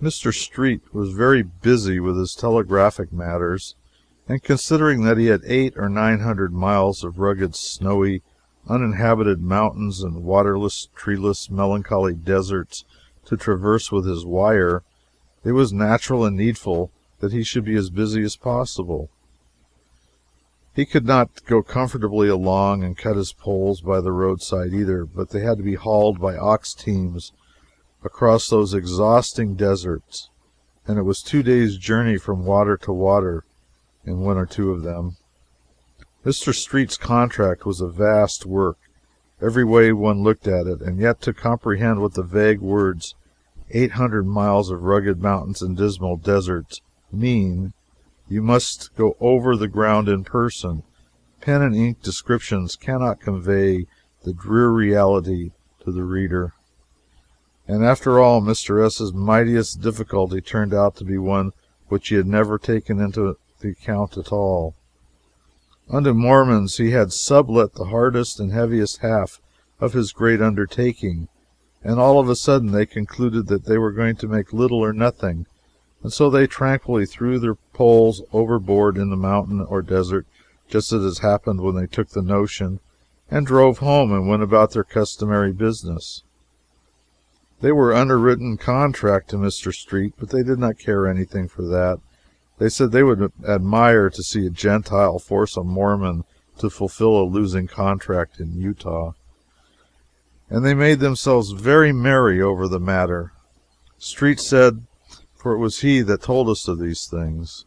Mr. Street was very busy with his telegraphic matters, and considering that he had 800 or 900 miles of rugged, snowy, uninhabited mountains and waterless, treeless, melancholy deserts to traverse with his wire, it was natural and needful that he should be as busy as possible. He could not go comfortably along and cut his poles by the roadside either, but they had to be hauled by ox teams across those exhausting deserts, and it was 2 days' journey from water to water in one or two of them. Mr. Street's contract was a vast work, every way one looked at it, and yet to comprehend what the vague words 800 miles of rugged mountains and dismal deserts mean, you must go over the ground in person. Pen and ink descriptions cannot convey the dreary reality to the reader. And after all, Mr. S.'s mightiest difficulty turned out to be one which he had never taken into the account at all. Unto Mormons he had sublet the hardest and heaviest half of his great undertaking, and all of a sudden they concluded that they were going to make little or nothing, and so they tranquilly threw their poles overboard in the mountain or desert, just as it happened when they took the notion, and drove home and went about their customary business. They were underwritten contract to Mr. Street, but they did not care anything for that. They said they would admire to see a Gentile force a Mormon to fulfill a losing contract in Utah. And they made themselves very merry over the matter. Street said, for it was he that told us of these things,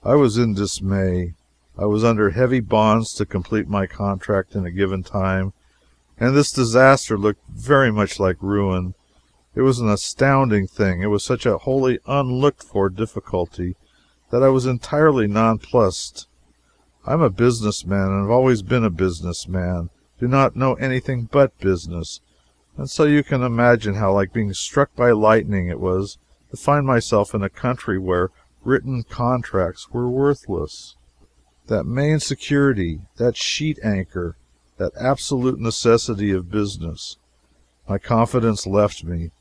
I was in dismay. I was under heavy bonds to complete my contract in a given time, and this disaster looked very much like ruin. It was an astounding thing. It was such a wholly unlooked-for difficulty that I was entirely nonplussed. I'm a businessman, and have always been a businessman, do not know anything but business, and so you can imagine how like being struck by lightning it was to find myself in a country where written contracts were worthless. That main security, that sheet anchor, that absolute necessity of business. My confidence left me.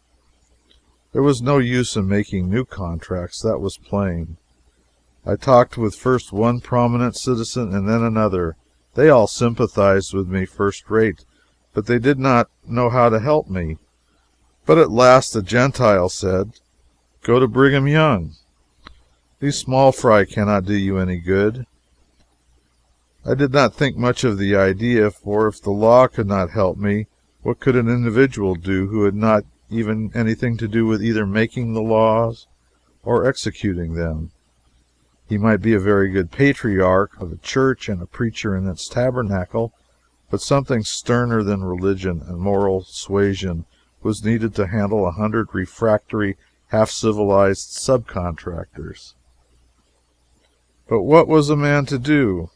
There was no use in making new contracts, that was plain. I talked with first one prominent citizen and then another. They all sympathized with me first rate, but they did not know how to help me. But at last a Gentile said, Go to Brigham Young. These small fry cannot do you any good. I did not think much of the idea, for if the law could not help me, what could an individual do who had not even anything to do with either making the laws or executing them? He might be a very good patriarch of a church and a preacher in its tabernacle, but something sterner than religion and moral suasion was needed to handle 100 refractory, half-civilized subcontractors. But what was a man to do?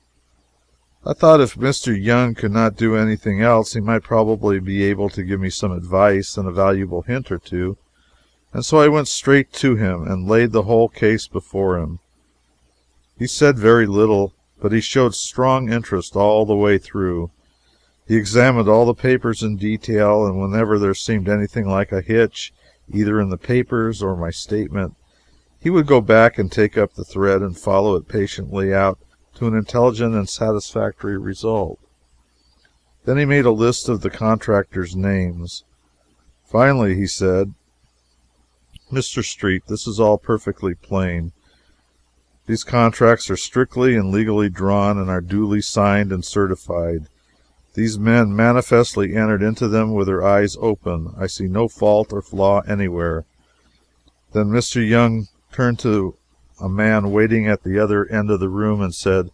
I thought if Mr. Young could not do anything else, he might probably be able to give me some advice and a valuable hint or two, and so I went straight to him and laid the whole case before him. He said very little, but he showed strong interest all the way through. He examined all the papers in detail, and whenever there seemed anything like a hitch, either in the papers or my statement, he would go back and take up the thread and follow it patiently out to an intelligent and satisfactory result. Then he made a list of the contractors' names. Finally, he said, Mr. Street, this is all perfectly plain. These contracts are strictly and legally drawn and are duly signed and certified. These men manifestly entered into them with their eyes open. I see no fault or flaw anywhere. Then Mr. Young turned to a man waiting at the other end of the room and said,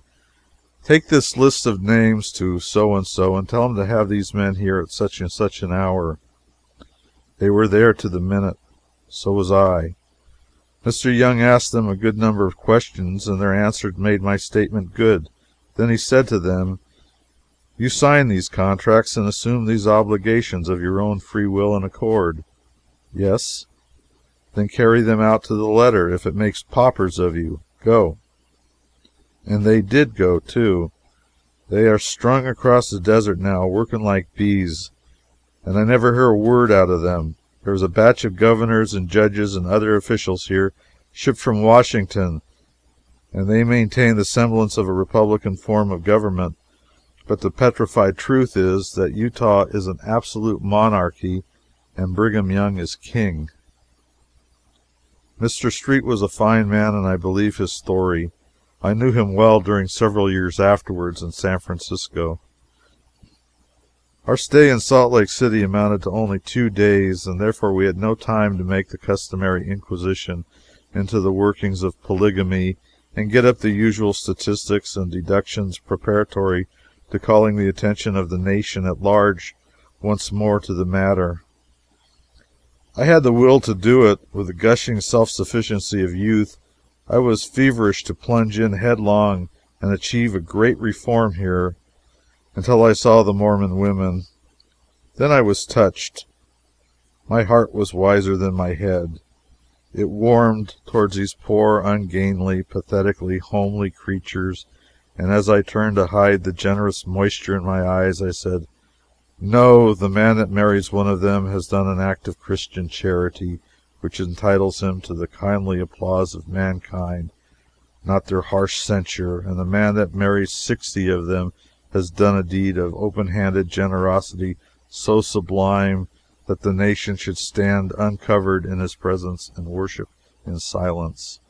Take this list of names to so-and-so and tell him to have these men here at such and such an hour. They were there to the minute. So was I. Mr. Young asked them a good number of questions, and their answers made my statement good. Then he said to them, You sign these contracts and assume these obligations of your own free will and accord. Yes. Then carry them out to the letter, if it makes paupers of you. Go. And they did go, too. They are strung across the desert now, working like bees, and I never hear a word out of them. There was a batch of governors and judges and other officials here, shipped from Washington, and they maintain the semblance of a republican form of government. But the petrified truth is that Utah is an absolute monarchy, and Brigham Young is king. Mr. Street was a fine man, and I believe his story. I knew him well during several years afterwards in San Francisco. Our stay in Salt Lake City amounted to only 2 days, and therefore we had no time to make the customary inquisition into the workings of polygamy and get up the usual statistics and deductions preparatory to calling the attention of the nation at large once more to the matter. I had the will to do it. With the gushing self-sufficiency of youth, I was feverish to plunge in headlong and achieve a great reform here, until I saw the Mormon women. Then I was touched. My heart was wiser than my head. It warmed towards these poor, ungainly, pathetically homely creatures, and as I turned to hide the generous moisture in my eyes, I said, "No, the man that marries one of them has done an act of Christian charity which entitles him to the kindly applause of mankind, not their harsh censure, and the man that marries 60 of them has done a deed of open-handed generosity so sublime that the nation should stand uncovered in his presence and worship in silence."